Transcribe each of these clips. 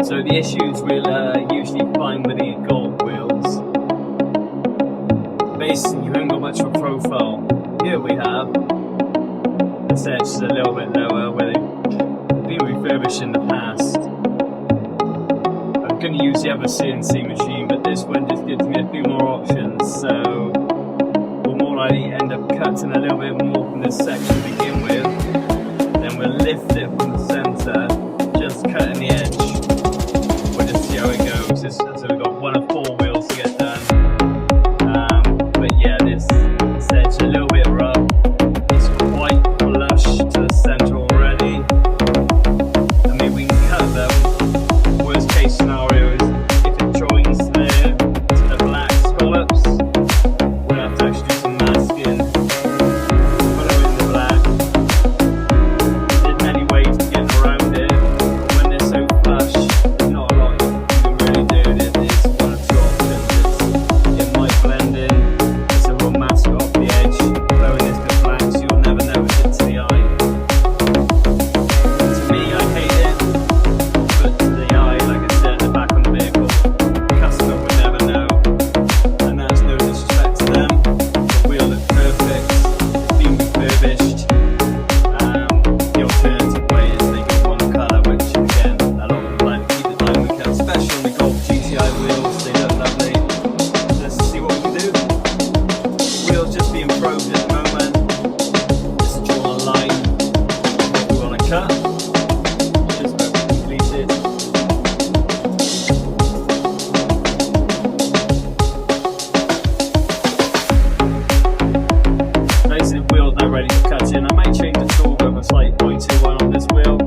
So the issues we'll usually find with the Golf wheels, basically you haven't got much of a profile. Here we have the edge is a little bit lower where they've been refurbished in the past. I'm going to use the other CNC machine, but this one just gives me a few more options, so we'll more likely end up cutting a little bit more from this section to begin with, then we'll lift it from the centre, just cutting the edge. We'll just see how it goes. So we've got one of 4 wheels to get done, but yeah, this edge is a little bit rough. It's quite flush to the centre already. I mean, we can cut them. Worst case scenario is if it joins there to the black scallops, we'll have to actually do some masking, put it in the black. There's many ways to get around it. When they're so flush, there's not a lot you can really do. There's one or two options. It might blend in, so we'll mask it off the edge, blowing this to black so you'll never notice it to the eye. To me, I hate it, but to the eye, like I said, the back on the vehicle, the customer would never know, and that's no disrespect to them. The wheel looks perfect, it's been refurbished. The alternative way is they get one colour, which again, a lot of people like to keep the diamond cut, especially on the Golf GTI wheels, they look lovely. Let's see what we can do. The wheel's just being probed at the moment, just draw a line we want to cut, just about completed. Basically, the wheel's now ready to cut in. I might change the tool with a slight 0.21 on this wheel.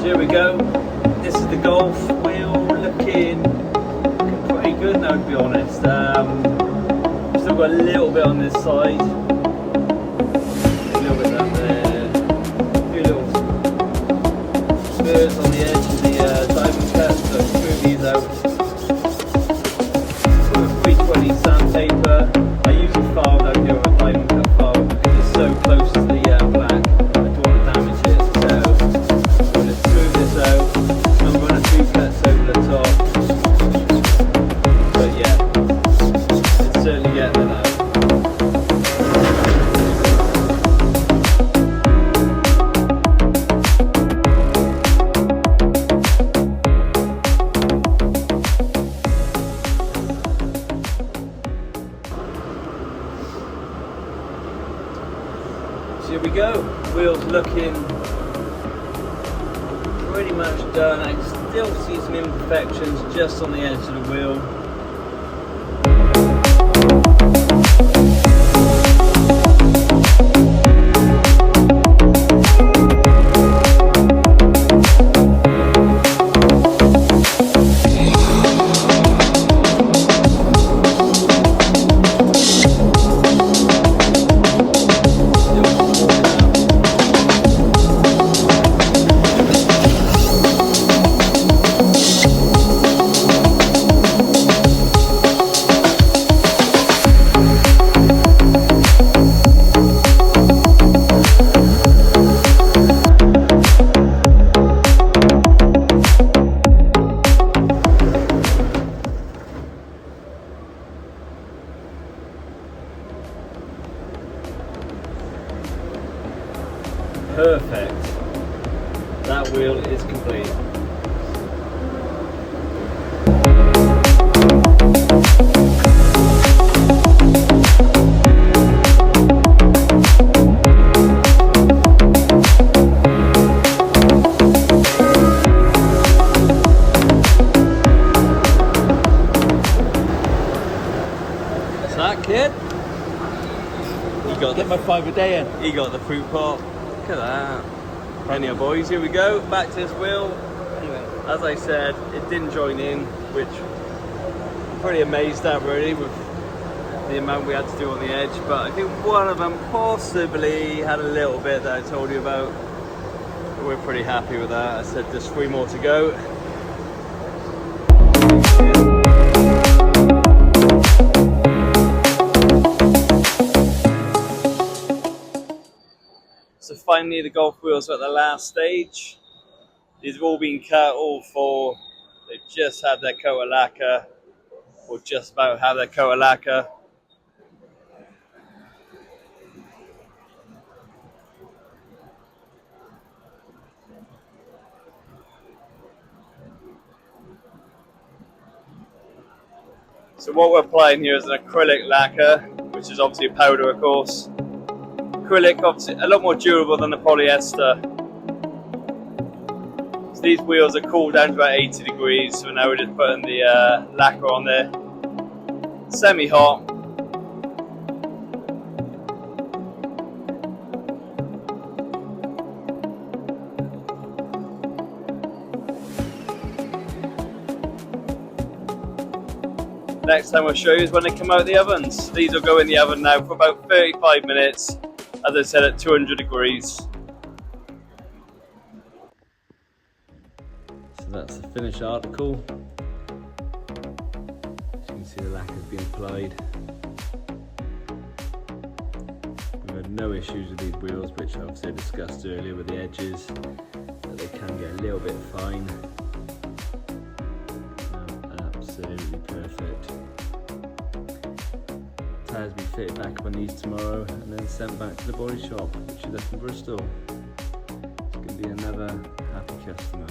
Here we go. This is the Golf wheel looking pretty good now, to be honest. Still got a little bit on this side, a little bit down there, a few little spurs on the edge of the diamond cut, so smooth these out. With a 320 sandpaper, I usually file out here with a diamond cut file because it's so close to the black. I don't want to damage it, so I'm going to smooth this out and run a few cuts over the top. But yeah, it's certainly getting it out. So here we go, wheel's looking pretty much done. I can still see some imperfections just on the edge of the wheel. Perfect. That wheel is complete. What's that, kid? You got Get my 5 a day in. He got the fruit pot. Look at that. Anyway, boys, here we go. Back to this wheel. Anyway. As I said, it didn't join in, which I'm pretty amazed at really with the amount we had to do on the edge. But I think one of them possibly had a little bit that I told you about. But we're pretty happy with that. I said there's 3 more to go. So finally the Golf wheels are at the last stage. These have all been cut, all 4. They've just had their coat of lacquer, or just about have their coat of lacquer. So what we're applying here is an acrylic lacquer, which is obviously a powder, of course. Acrylic, obviously a lot more durable than the polyester. So these wheels are cooled down to about 80 degrees, so now we're just putting the lacquer on there. Semi-hot. Next time I'll show you is when they come out of the ovens. These will go in the oven now for about 35 minutes, as I said, at 200 degrees. So that's the finished article. As you can see, the lacquer's been applied. We've had no issues with these wheels, which obviously I discussed earlier with the edges, that they can get a little bit fine. Absolutely perfect. Tyres will be fitted back up on these tomorrow and then sent back to the body shop, which is up in Bristol. It's going to be another happy customer.